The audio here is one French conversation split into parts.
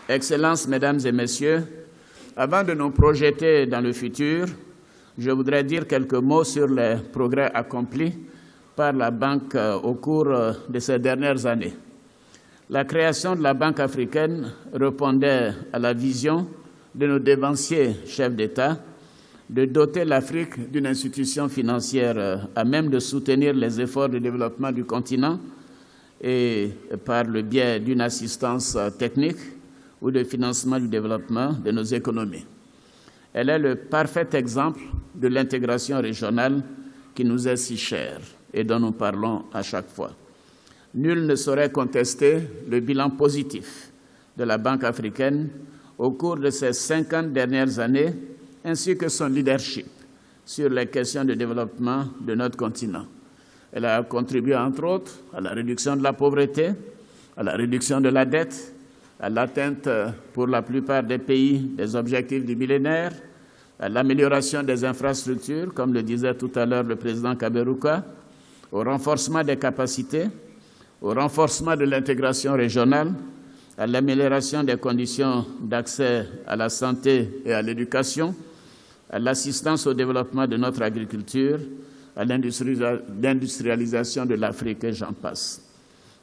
Excellences, Mesdames et Messieurs, avant de nous projeter dans le futur, je voudrais dire quelques mots sur les progrès accomplis par la Banque au cours de ces dernières années. La création de la Banque africaine répondait à la vision de nos dévanciers chefs d'État de doter l'Afrique d'une institution financière à même de soutenir les efforts de développement du continent et par le biais d'une assistance technique ou de financement du développement de nos économies. Elle est le parfait exemple de l'intégration régionale qui nous est si chère et dont nous parlons à chaque fois. Nul ne saurait contester le bilan positif de la Banque africaine au cours de ces 50 dernières années, ainsi que son leadership sur les questions de développement de notre continent. Elle a contribué, entre autres, à la réduction de la pauvreté, à la réduction de la dette, à l'atteinte, pour la plupart des pays, des objectifs du millénaire, à l'amélioration des infrastructures, comme le disait tout à l'heure le président Kaberuka, au renforcement des capacités, au renforcement de l'intégration régionale, à l'amélioration des conditions d'accès à la santé et à l'éducation, à l'assistance au développement de notre agriculture, à l'industrialisation de l'Afrique et j'en passe.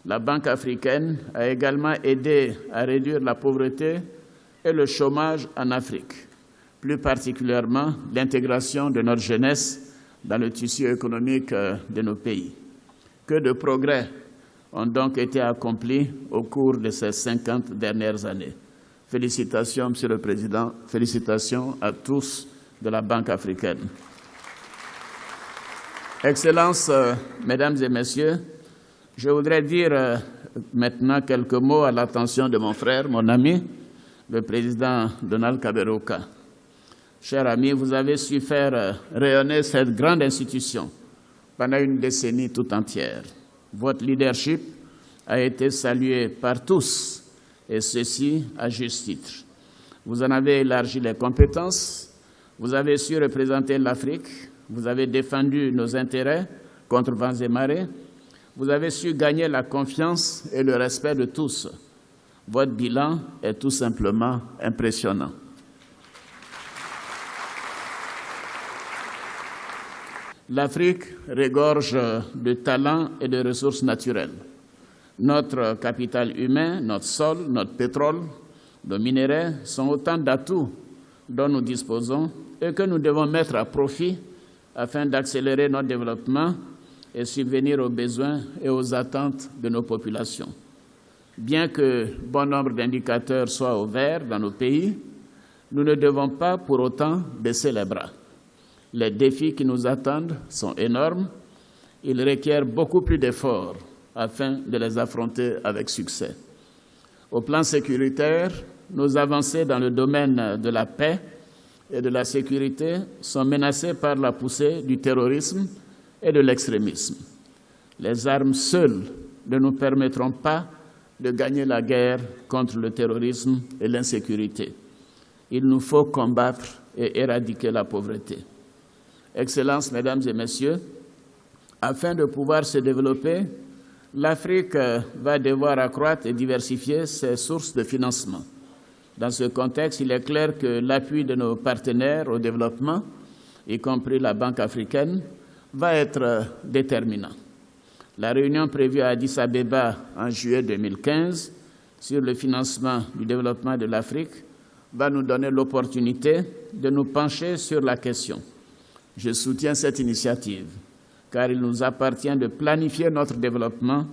La Banque africaine a également aidé à réduire la pauvreté et le chômage en Afrique, plus particulièrement l'intégration de notre jeunesse dans le tissu économique de nos pays. Que de progrès ont donc été accomplis au cours de ces 50 dernières années. Félicitations, Monsieur le Président, félicitations à tous de la Banque africaine. Excellences, Mesdames et Messieurs, je voudrais dire maintenant quelques mots à l'attention de mon frère, mon ami, le président Donald Kaberuka. Cher ami, vous avez su faire rayonner cette grande institution pendant une décennie tout entière. Votre leadership a été salué par tous, et ceci à juste titre. Vous en avez élargi les compétences, vous avez su représenter l'Afrique, vous avez défendu nos intérêts contre vents et marées, vous avez su gagner la confiance et le respect de tous. Votre bilan est tout simplement impressionnant. L'Afrique regorge de talents et de ressources naturelles. Notre capital humain, notre sol, notre pétrole, nos minerais sont autant d'atouts dont nous disposons et que nous devons mettre à profit afin d'accélérer notre développement et subvenir aux besoins et aux attentes de nos populations. Bien que bon nombre d'indicateurs soient au vert dans nos pays, nous ne devons pas pour autant baisser les bras. Les défis qui nous attendent sont énormes. Ils requièrent beaucoup plus d'efforts afin de les affronter avec succès. Au plan sécuritaire, nos avancées dans le domaine de la paix et de la sécurité sont menacées par la poussée du terrorisme et de l'extrémisme. Les armes seules ne nous permettront pas de gagner la guerre contre le terrorisme et l'insécurité. Il nous faut combattre et éradiquer la pauvreté. Excellences, Mesdames et Messieurs, afin de pouvoir se développer, l'Afrique va devoir accroître et diversifier ses sources de financement. Dans ce contexte, il est clair que l'appui de nos partenaires au développement, y compris la Banque africaine, va être déterminant. La réunion prévue à Addis Abeba en juillet 2015 sur le financement du développement de l'Afrique va nous donner l'opportunité de nous pencher sur la question. Je soutiens cette initiative, car il nous appartient de planifier notre développement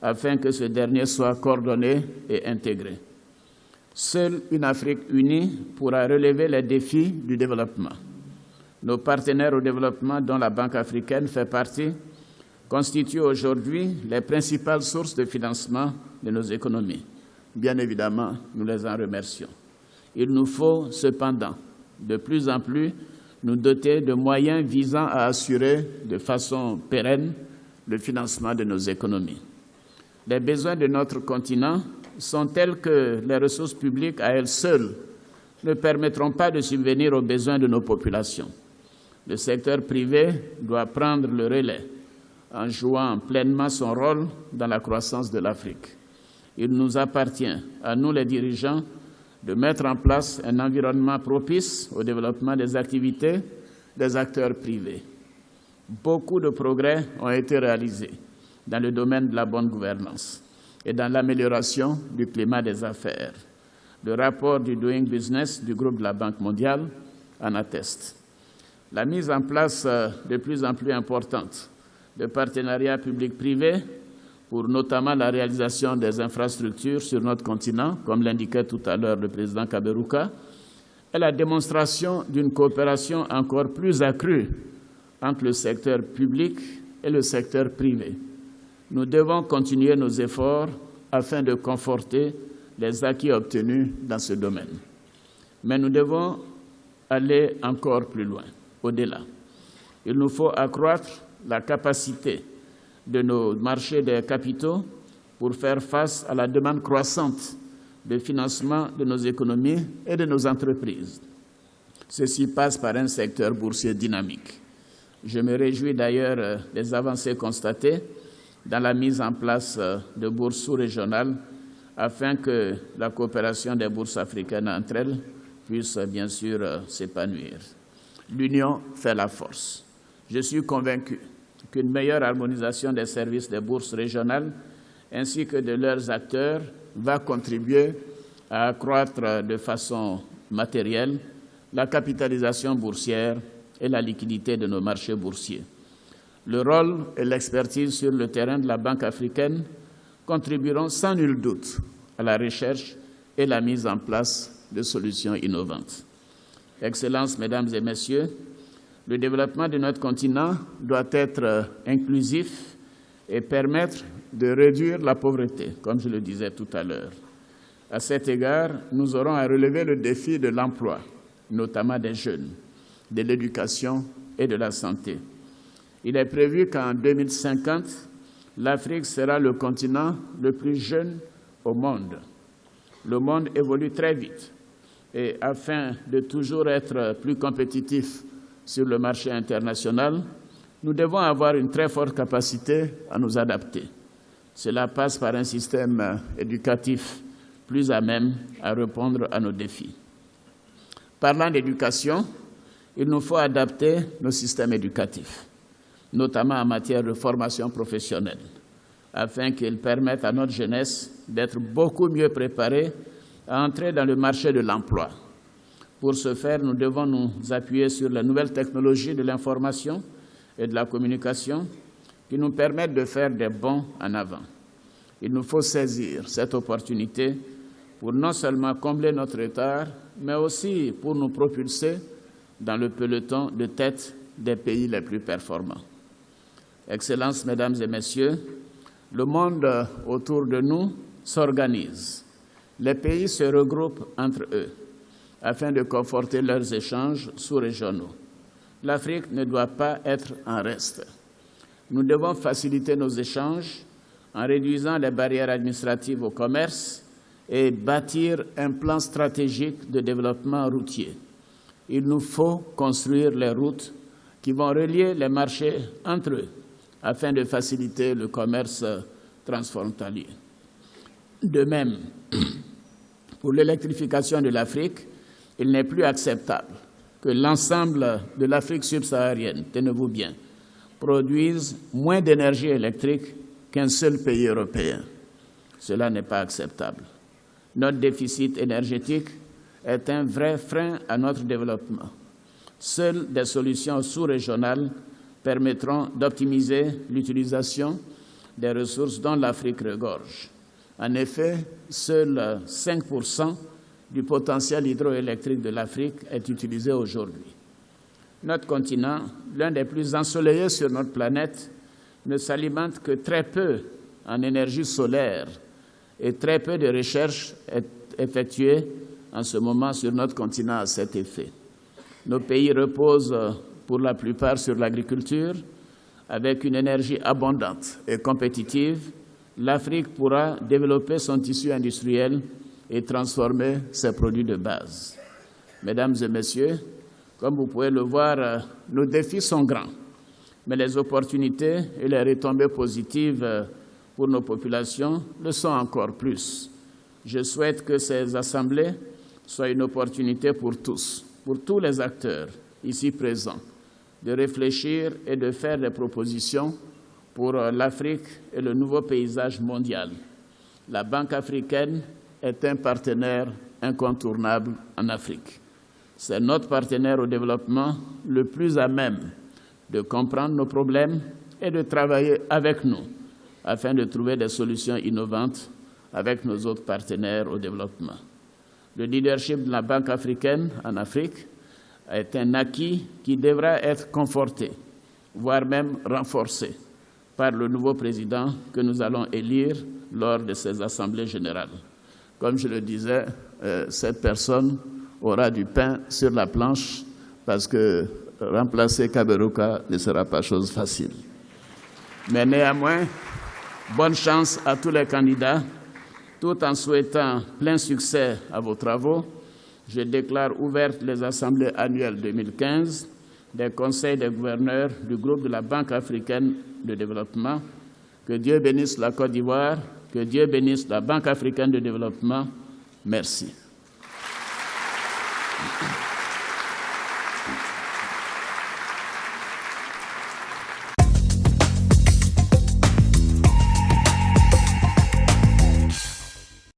afin que ce dernier soit coordonné et intégré. Seule une Afrique unie pourra relever les défis du développement. Nos partenaires au développement, dont la Banque africaine fait partie, constituent aujourd'hui les principales sources de financement de nos économies. Bien évidemment, nous les en remercions. Il nous faut cependant de plus en plus nous doter de moyens visant à assurer de façon pérenne le financement de nos économies. Les besoins de notre continent sont tels que les ressources publiques à elles seules ne permettront pas de subvenir aux besoins de nos populations. Le secteur privé doit prendre le relais en jouant pleinement son rôle dans la croissance de l'Afrique. Il nous appartient, à nous les dirigeants, de mettre en place un environnement propice au développement des activités des acteurs privés. Beaucoup de progrès ont été réalisés dans le domaine de la bonne gouvernance et dans l'amélioration du climat des affaires. Le rapport du Doing Business du groupe de la Banque mondiale en atteste. La mise en place de plus en plus importante de partenariats publics-privés pour notamment la réalisation des infrastructures sur notre continent, comme l'indiquait tout à l'heure le président Kaberuka, est la démonstration d'une coopération encore plus accrue entre le secteur public et le secteur privé. Nous devons continuer nos efforts afin de conforter les acquis obtenus dans ce domaine. Mais nous devons aller encore plus loin, au-delà. Il nous faut accroître la capacité de nos marchés des capitaux pour faire face à la demande croissante de financement de nos économies et de nos entreprises. Ceci passe par un secteur boursier dynamique. Je me réjouis d'ailleurs des avancées constatées dans la mise en place de bourses sous-régionales afin que la coopération des bourses africaines entre elles puisse bien sûr s'épanouir. L'union fait la force. Je suis convaincu qu'une meilleure harmonisation des services des bourses régionales ainsi que de leurs acteurs va contribuer à accroître de façon matérielle la capitalisation boursière et la liquidité de nos marchés boursiers. Le rôle et l'expertise sur le terrain de la Banque africaine contribueront sans nul doute à la recherche et la mise en place de solutions innovantes. Excellences, Mesdames et Messieurs, le développement de notre continent doit être inclusif et permettre de réduire la pauvreté, comme je le disais tout à l'heure. À cet égard, nous aurons à relever le défi de l'emploi, notamment des jeunes, de l'éducation et de la santé. Il est prévu qu'en 2050, l'Afrique sera le continent le plus jeune au monde. Le monde évolue très vite et afin de toujours être plus compétitif sur le marché international, nous devons avoir une très forte capacité à nous adapter. Cela passe par un système éducatif plus à même à répondre à nos défis. Parlant d'éducation, il nous faut adapter nos systèmes éducatifs, notamment en matière de formation professionnelle, afin qu'ils permettent à notre jeunesse d'être beaucoup mieux préparée à entrer dans le marché de l'emploi. Pour ce faire, nous devons nous appuyer sur les nouvelles technologies de l'information et de la communication qui nous permettent de faire des bonds en avant. Il nous faut saisir cette opportunité pour non seulement combler notre retard, mais aussi pour nous propulser dans le peloton de tête des pays les plus performants. Excellences, Mesdames et Messieurs, le monde autour de nous s'organise. Les pays se regroupent entre eux afin de conforter leurs échanges sous-régionaux. L'Afrique ne doit pas être en reste. Nous devons faciliter nos échanges en réduisant les barrières administratives au commerce et bâtir un plan stratégique de développement routier. Il nous faut construire les routes qui vont relier les marchés entre eux afin de faciliter le commerce transfrontalier. De même, pour l'électrification de l'Afrique, il n'est plus acceptable que l'ensemble de l'Afrique subsaharienne, tenez-vous bien, produise moins d'énergie électrique qu'un seul pays européen. Cela n'est pas acceptable. Notre déficit énergétique est un vrai frein à notre développement. Seules des solutions sous-régionales permettront d'optimiser l'utilisation des ressources dont l'Afrique regorge. En effet, seuls 5% du potentiel hydroélectrique de l'Afrique est utilisé aujourd'hui. Notre continent, l'un des plus ensoleillés sur notre planète, ne s'alimente que très peu en énergie solaire et très peu de recherches est effectuées en ce moment sur notre continent à cet effet. Nos pays reposent pour la plupart sur l'agriculture. Avec une énergie abondante et compétitive, l'Afrique pourra développer son tissu industriel et transformer ses produits de base. Mesdames et Messieurs, comme vous pouvez le voir, nos défis sont grands, mais les opportunités et les retombées positives pour nos populations le sont encore plus. Je souhaite que ces assemblées soit une opportunité pour tous les acteurs ici présents, de réfléchir et de faire des propositions pour l'Afrique et le nouveau paysage mondial. La Banque africaine est un partenaire incontournable en Afrique. C'est notre partenaire au développement le plus à même de comprendre nos problèmes et de travailler avec nous afin de trouver des solutions innovantes avec nos autres partenaires au développement. Le leadership de la Banque africaine en Afrique est un acquis qui devra être conforté, voire même renforcé, par le nouveau président que nous allons élire lors de ces assemblées générales. Comme je le disais, cette personne aura du pain sur la planche parce que remplacer Kaberuka ne sera pas chose facile. Mais néanmoins, bonne chance à tous les candidats. Tout en souhaitant plein succès à vos travaux, je déclare ouvertes les assemblées annuelles 2015 des conseils des gouverneurs du groupe de la Banque africaine de développement. Que Dieu bénisse la Côte d'Ivoire, que Dieu bénisse la Banque africaine de développement. Merci.